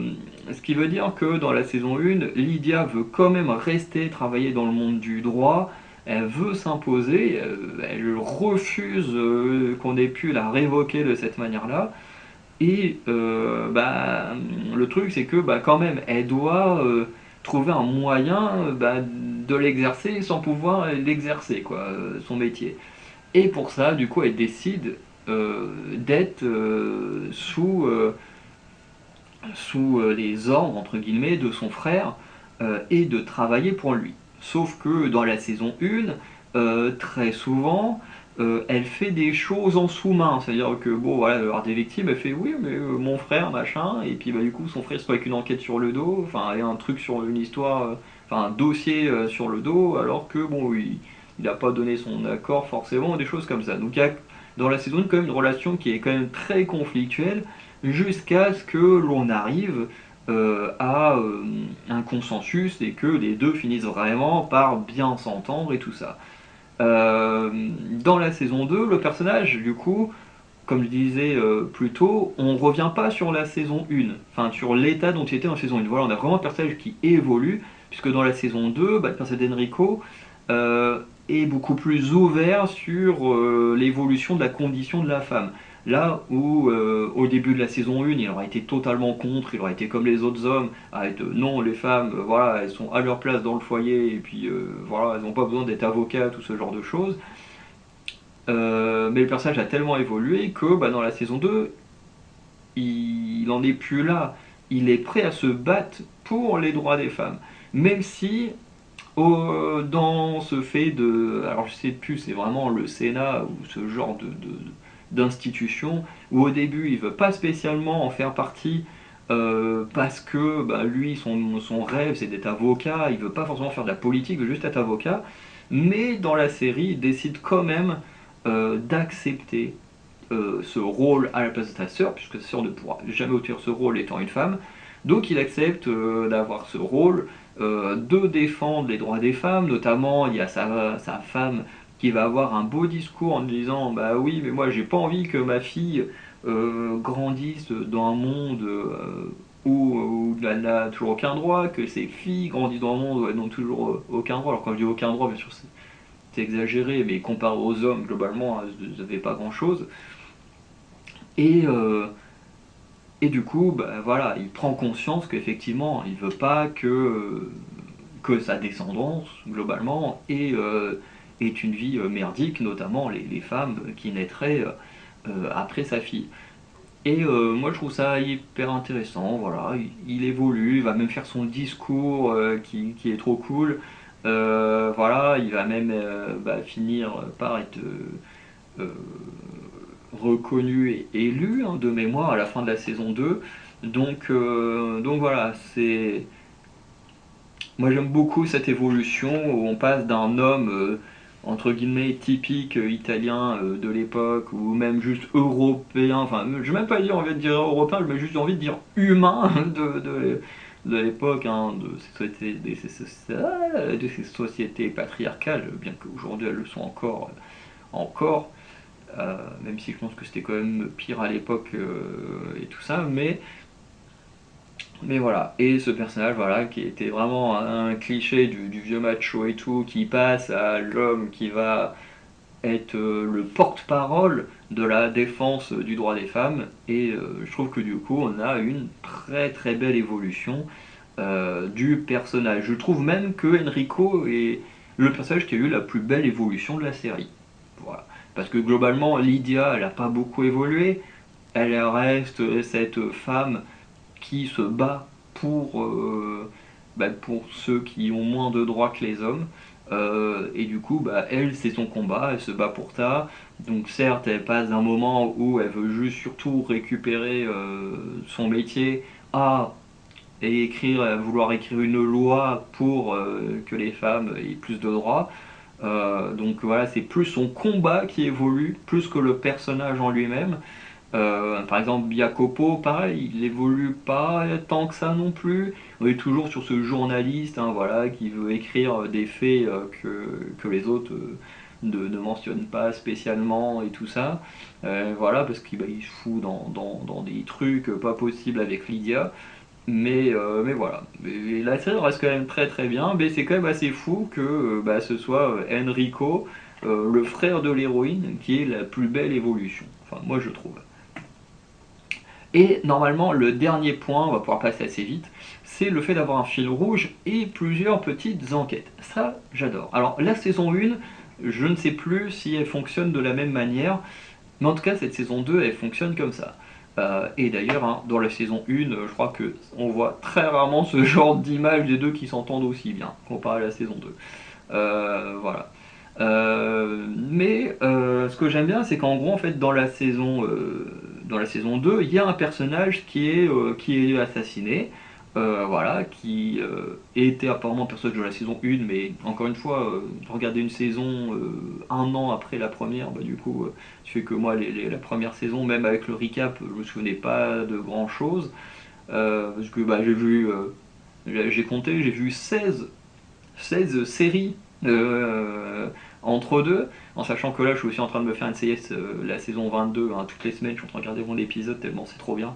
Ce qui veut dire que dans la saison 1, Lydia veut quand même rester travailler dans le monde du droit, elle veut s'imposer, elle refuse qu'on ait pu la révoquer de cette manière-là. Et le truc, c'est que quand même, elle doit trouver un moyen de l'exercer sans pouvoir l'exercer, quoi, son métier. Et pour ça, du coup, elle décide d'être sous les ordres, entre guillemets, de son frère et de travailler pour lui. Sauf que dans la saison 1, très souvent, elle fait des choses en sous-main. C'est-à-dire que, bon, voilà, elle va avoir des victimes, elle fait oui, mais mon frère, machin, et puis du coup, son frère se trouve avec une enquête sur le dos, enfin, et un truc sur une histoire, enfin, un dossier sur le dos, alors que, bon, il n'a pas donné son accord forcément, des choses comme ça. Donc, il y a dans la saison 1 quand même une relation qui est quand même très conflictuelle, jusqu'à ce que l'on arrive à un consensus et que les deux finissent vraiment par bien s'entendre et tout ça. Dans la saison 2, le personnage, du coup, comme je disais plus tôt, on revient pas sur la saison 1, enfin sur l'état dont il était en saison 1. Voilà, on a vraiment un personnage qui évolue, puisque dans la saison 2, le personnage d'Enrico euh, est beaucoup plus ouvert sur l'évolution de la condition de la femme. Là où au début de la saison 1, il aurait été totalement contre, il aurait été comme les autres hommes, à être non, les femmes, voilà, elles sont à leur place dans le foyer, et puis voilà, elles n'ont pas besoin d'être avocates ou ce genre de choses. Mais le personnage a tellement évolué que dans la saison 2, il en est plus là. Il est prêt à se battre pour les droits des femmes. Même si, dans ce fait de. Alors je sais plus, c'est vraiment le Sénat ou ce genre d'institution, où au début il veut pas spécialement en faire partie. Parce que lui, son rêve c'est d'être avocat, il veut pas forcément faire de la politique, il veut juste être avocat. Mais dans la série, il décide quand même d'accepter ce rôle à la place de sa sœur, puisque sa sœur ne pourra jamais obtenir ce rôle étant une femme. Donc il accepte d'avoir ce rôle, de défendre les droits des femmes, notamment il y a sa femme qui va avoir un beau discours en disant bah oui mais moi j'ai pas envie que ma fille grandisse dans un monde où elle n'a toujours aucun droit, que ses filles grandissent dans un monde où elles n'ont toujours aucun droit. Alors quand je dis aucun droit, bien sûr c'est exagéré, mais comparé aux hommes, globalement, elles n'avaient pas grand-chose. Et, euh, et du coup, voilà, il prend conscience qu'effectivement, il veut pas que sa descendance, globalement, ait une vie merdique, notamment les femmes qui naîtraient après sa fille. Et moi je trouve ça hyper intéressant, voilà, il évolue, il va même faire son discours qui est trop cool. Voilà, il va même finir par être euh, reconnu et élu hein, de mémoire à la fin de la saison 2. Donc voilà, c'est. Moi j'aime beaucoup cette évolution où on passe d'un homme entre guillemets typique italien de l'époque ou même juste européen, enfin je n'ai même pas dire envie de dire européen, j'ai juste envie de dire humain de l'époque, hein, de ces sociétés patriarcales, bien qu'aujourd'hui elles le sont encore, même si je pense que c'était quand même pire à l'époque et tout ça, mais voilà. Et ce personnage, voilà, qui était vraiment un cliché du vieux macho et tout, qui passe à l'homme qui va être le porte-parole de la défense du droit des femmes, et je trouve que du coup, on a une très très belle évolution du personnage. Je trouve même que Enrico est le personnage qui a eu la plus belle évolution de la série. Voilà. Parce que globalement, Lydia, elle n'a pas beaucoup évolué. Elle reste cette femme qui se bat pour ceux qui ont moins de droits que les hommes. et du coup, bah, elle, c'est son combat, elle se bat pour ça. Donc certes, elle passe d'un moment où elle veut juste surtout récupérer son métier à et vouloir écrire une loi pour que les femmes aient plus de droits. Donc voilà, c'est plus son combat qui évolue, plus que le personnage en lui-même. Par exemple, Jacopo, pareil, il évolue pas tant que ça non plus. On est toujours sur ce journaliste, hein, voilà, qui veut écrire des faits que les autres ne mentionnent pas spécialement et tout ça. Voilà, parce qu'il bah, il se fout dans des trucs pas possibles avec Lydia. Mais voilà. Et la série reste quand même très très bien, mais c'est quand même assez fou que bah, ce soit Enrico, le frère de l'héroïne, qui est la plus belle évolution. Enfin, moi je trouve. Et normalement, le dernier point, on va pouvoir passer assez vite, c'est le fait d'avoir un fil rouge et plusieurs petites enquêtes. Ça, j'adore. Alors, la saison 1, je ne sais plus si elle fonctionne de la même manière, mais en tout cas, cette saison 2, elle fonctionne comme ça. Et d'ailleurs, hein, dans la saison 1, je crois que on voit très rarement ce genre d'image des deux qui s'entendent aussi bien, comparé à la saison 2. Voilà. Mais ce que j'aime bien, c'est qu'en gros, en fait, dans la saison 2, il y a un personnage qui est assassiné, voilà, qui était apparemment un personnage de la saison 1, mais encore une fois, regarder une saison un an après la première, bah, du coup, tu fais que moi, la première saison, même avec le recap, je me souvenais pas de grand chose, parce que bah, j'ai compté, j'ai vu 16 séries euh, entre deux, en sachant que là je suis aussi en train de me faire une CS la saison 22, hein, toutes les semaines je suis en train de regarder mon épisode tellement c'est trop bien.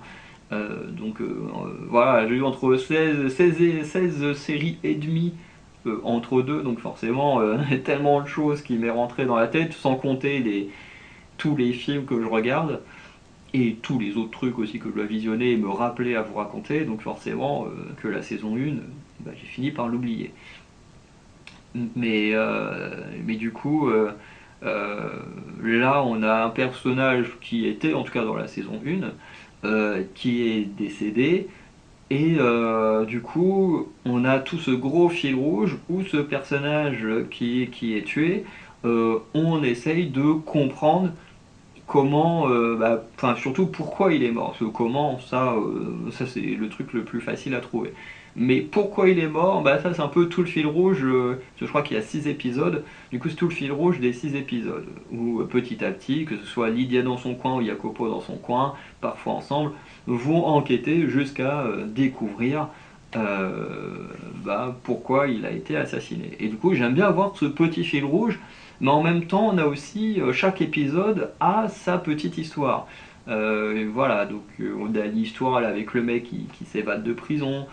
Voilà, j'ai eu entre 16 séries et demie entre deux, donc forcément tellement de choses qui m'est rentré dans la tête, sans compter tous les films que je regarde et tous les autres trucs aussi que je dois visionner et me rappeler à vous raconter, donc forcément que la saison 1, bah, j'ai fini par l'oublier. Mais du coup, euh, là, on a un personnage qui était, en tout cas dans la saison 1, qui est décédé. Et du coup, on a tout ce gros fil rouge où ce personnage qui est tué, on essaye de comprendre comment, bah, enfin surtout pourquoi il est mort. Parce que comment, ça c'est le truc le plus facile à trouver. Mais pourquoi il est mort, bah ça c'est un peu tout le fil rouge. Parce que je crois qu'il y a 6 épisodes. Du coup c'est tout le fil rouge des 6 épisodes. Où petit à petit, que ce soit Lydia dans son coin ou Jacopo dans son coin, parfois ensemble, vont enquêter jusqu'à découvrir bah, pourquoi il a été assassiné. Et du coup j'aime bien avoir ce petit fil rouge, mais en même temps, on a aussi, chaque épisode a sa petite histoire. Et voilà, donc on a l'histoire là, avec le mec qui s'évade de prison,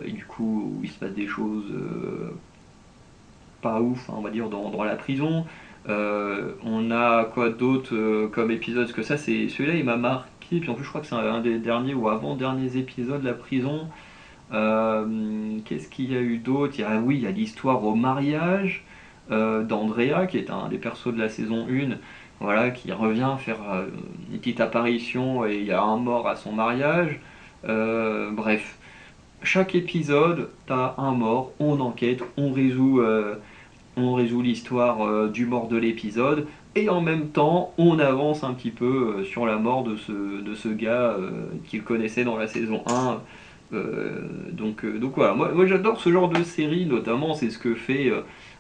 et du coup, où il se passe des choses pas ouf, hein, on va dire, dans la prison. On a quoi d'autre comme épisode? Parce que ça, c'est celui-là, il m'a marqué, puis en plus, je crois que c'est un des derniers ou avant-derniers épisodes de la prison. Qu'est-ce qu'il y a eu d'autre? Oui, il y a l'histoire au mariage d'Andrea, qui est un des persos de la saison 1, voilà, qui revient faire une petite apparition et il y a un mort à son mariage. Bref, chaque épisode, t'as un mort, on enquête, on résout l'histoire du mort de l'épisode, et en même temps, on avance un petit peu sur la mort de ce gars qu'il connaissait dans la saison 1. Donc voilà, moi j'adore ce genre de série, notamment c'est ce que fait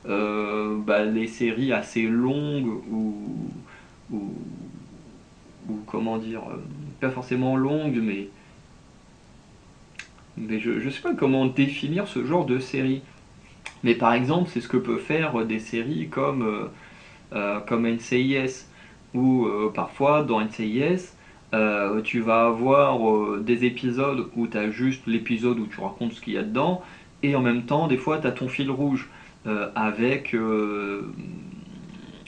bah, les séries assez longues ou, ou comment dire, pas forcément longues, mais je sais pas comment définir ce genre de série. Mais par exemple, c'est ce que peut faire des séries comme NCIS, où parfois dans NCIS, tu vas avoir des épisodes où tu as juste l'épisode où tu racontes ce qu'il y a dedans, et en même temps, des fois, tu as ton fil rouge avec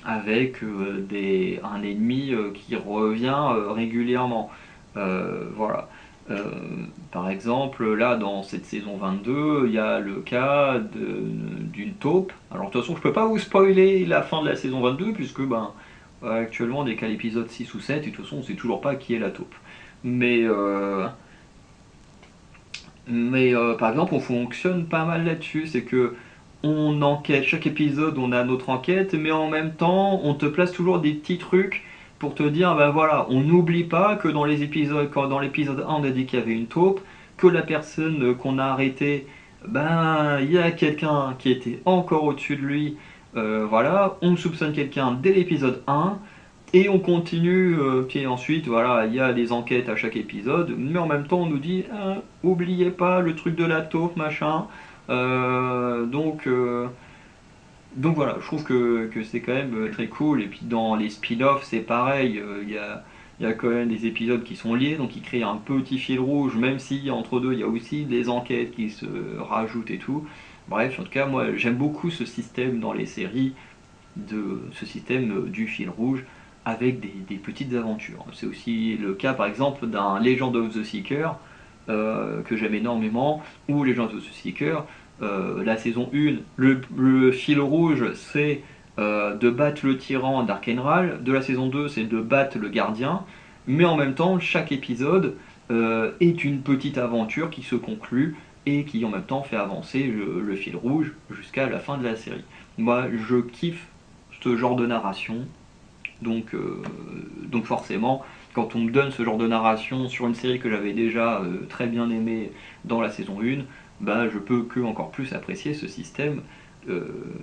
un ennemi qui revient régulièrement. Voilà. Euh, Par exemple, là, dans cette saison 22, il y a le cas d'une taupe. Alors, de toute façon, je peux pas vous spoiler la fin de la saison 22, puisque ben, actuellement, on est qu'à l'épisode 6 ou 7, et de toute façon, on sait toujours pas qui est la taupe. Mais, euh, mais par exemple, on fonctionne pas mal là-dessus, c'est que on enquête, chaque épisode on a notre enquête, mais en même temps on te place toujours des petits trucs pour te dire, ben voilà, on n'oublie pas que dans les épisodes, quand dans l'épisode 1 on a dit qu'il y avait une taupe, que la personne qu'on a arrêtée, ben il y a quelqu'un qui était encore au-dessus de lui, voilà, on soupçonne quelqu'un dès l'épisode 1, et on continue, puis ensuite, voilà, il y a des enquêtes à chaque épisode, mais en même temps, on nous dit, oubliez pas le truc de la taupe, machin. Donc voilà, je trouve que c'est quand même très cool. Et puis dans les spin-offs, c'est pareil, il y a quand même des épisodes qui sont liés, donc ils créent un petit fil rouge, même si entre deux, il y a aussi des enquêtes qui se rajoutent et tout. Bref, en tout cas, moi, j'aime beaucoup ce système dans les séries ce système du fil rouge avec des petites aventures. C'est aussi le cas par exemple d'un Legend of the Seeker que j'aime énormément, ou Legend of the Seeker, la saison 1, le fil rouge c'est de battre le tyran d'Arkenral, de la saison 2 c'est de battre le gardien, mais en même temps chaque épisode est une petite aventure qui se conclut et qui en même temps fait avancer le fil rouge jusqu'à la fin de la série. Moi je kiffe ce genre de narration. Donc forcément, quand on me donne ce genre de narration sur une série que j'avais déjà très bien aimée dans la saison 1, bah, je peux que encore plus apprécier ce système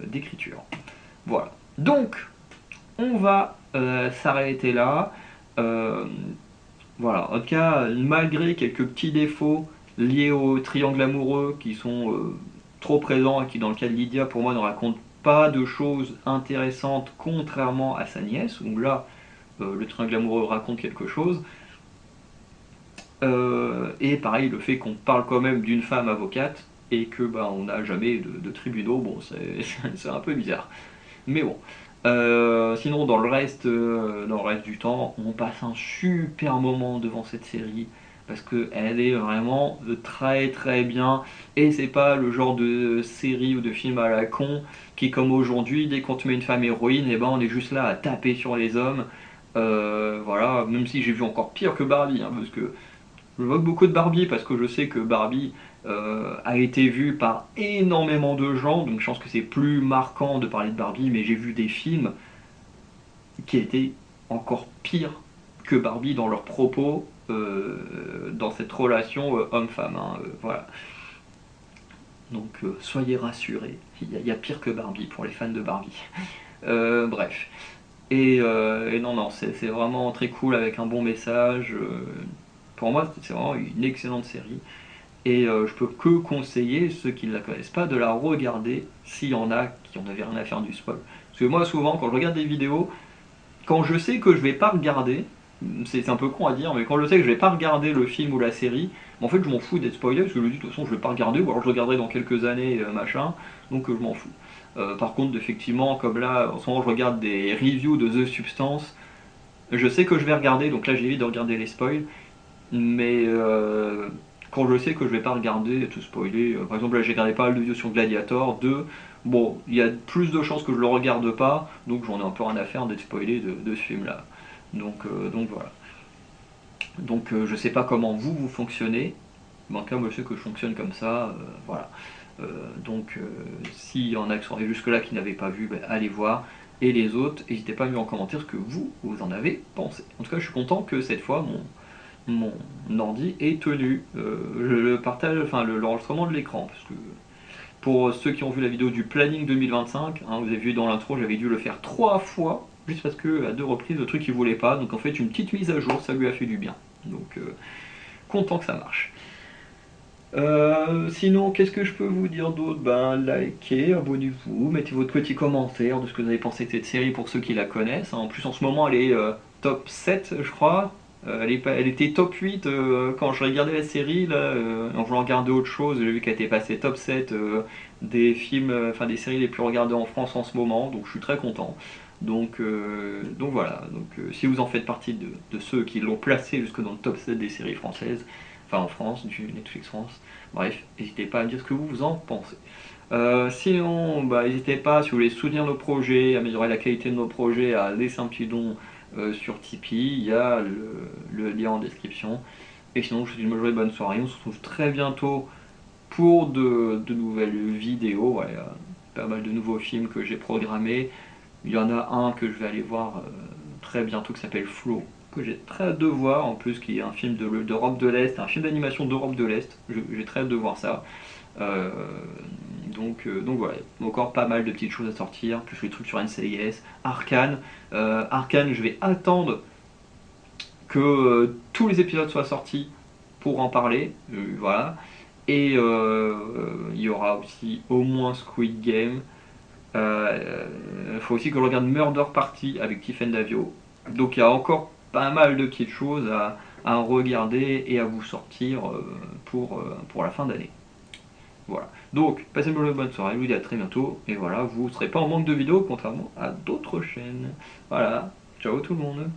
d'écriture. Voilà. Donc, on va s'arrêter là. Euh, voilà. En tout cas, malgré quelques petits défauts liés au triangle amoureux qui sont trop présents et qui, dans le cas de Lydia, pour moi, ne racontent pas de choses intéressantes, contrairement à sa nièce, où là, le triangle amoureux raconte quelque chose. Et pareil, le fait qu'on parle quand même d'une femme avocate et que bah, on n'a jamais de tribunaux, bon, c'est un peu bizarre. Mais bon. Sinon, dans le reste du temps, on passe un super moment devant cette série parce qu'elle est vraiment très très bien. Et c'est pas le genre de série ou de film à la con qui, comme aujourd'hui, dès qu'on te met une femme héroïne, et ben on est juste là à taper sur les hommes. Voilà, même si j'ai vu encore pire que Barbie, hein, parce que je vois beaucoup de Barbie parce que je sais que Barbie a été vue par énormément de gens, donc je pense que c'est plus marquant de parler de Barbie, mais j'ai vu des films qui étaient encore pires que Barbie dans leurs propos, dans cette relation homme-femme. Hein, voilà. Donc soyez rassurés, il y a pire que Barbie pour les fans de Barbie. Bref. Et non, non, c'est vraiment très cool avec un bon message. Pour moi, c'est vraiment une excellente série. Et je peux que conseiller ceux qui ne la connaissent pas de la regarder s'il y en a qui en avaient rien à faire du spoil. Parce que moi, souvent, quand je regarde des vidéos, quand je sais que je vais pas regarder, c'est un peu con à dire, mais quand je sais que je vais pas regarder le film ou la série, en fait, je m'en fous d'être spoilé parce que je me dis de toute façon, je vais pas regarder, ou alors je regarderai dans quelques années, machin, donc je m'en fous. Par contre, effectivement, comme là, en ce moment, je regarde des reviews de The Substance, je sais que je vais regarder, donc là, j'évite de regarder les spoils. Mais quand je sais que je vais pas regarder tout spoiler, par exemple là j'ai regardé pas mal de vidéos sur Gladiator 2, bon, il y a plus de chances que je le regarde pas, donc j'en ai un peu rien à faire d'être spoilé de ce film là. Donc voilà. Donc je sais pas comment vous fonctionnez, mais en tout cas moi je sais que je fonctionne comme ça, voilà. S'il y en a qui sont arrivés jusque là qui n'avaient pas vu, ben, allez voir. Et les autres, n'hésitez pas à me mettre en commentaire ce que vous en avez pensé. En tout cas je suis content que cette fois mon ordi est tenu. Je le partage, enfin l'enregistrement de l'écran, parce que pour ceux qui ont vu la vidéo du planning 2025, hein, vous avez vu dans l'intro, j'avais dû le faire 3 fois, juste parce que à 2 reprises le truc il voulait pas, donc en fait une petite mise à jour, ça lui a fait du bien. Donc content que ça marche. Sinon, qu'est-ce que je peux vous dire d'autre? Ben, likez, abonnez-vous, mettez votre petit commentaire de ce que vous avez pensé de cette série pour ceux qui la connaissent. En plus, en ce moment, elle est top 7, je crois. Elle était top 8 quand je regardais la série. Là, en voulant regarder autre chose, j'ai vu qu'elle était passée top 7 des films, enfin des séries les plus regardées en France en ce moment. Donc, je suis très content. Donc voilà. Si vous en faites partie de ceux qui l'ont placé jusque dans le top 7 des séries françaises, enfin en France, du Netflix France. Bref, n'hésitez pas à me dire ce que vous en pensez. Sinon, bah, n'hésitez pas, si vous voulez soutenir nos projets, améliorer la qualité de nos projets, à laisser un petit don sur Tipeee. Il y a le lien en description. Et sinon, je vous souhaite une journée, bonne soirée. On se retrouve très bientôt pour de nouvelles vidéos. Voilà. pas mal de nouveaux films que j'ai programmés. Il y en a un que je vais aller voir très bientôt qui s'appelle Flow, que j'ai très hâte de voir, en plus qui est un film d'Europe de l'Est, un film d'animation d'Europe de l'Est, j'ai très hâte de voir ça. Euh, donc voilà, encore pas mal de petites choses à sortir, plus les trucs sur NCIS, Arcane. Arcane, je vais attendre que tous les épisodes soient sortis pour en parler, voilà. Et il y aura aussi au moins Squid Game. Il faut aussi que je regarde Murder Party avec Tiffen Davio. Donc il y a encore pas mal de petites choses à regarder et à vous sortir pour la fin d'année. Voilà. Donc, passez une bonne soirée, je vous dis à très bientôt. Et voilà, vous ne serez pas en manque de vidéos contrairement à d'autres chaînes. Voilà, ciao tout le monde.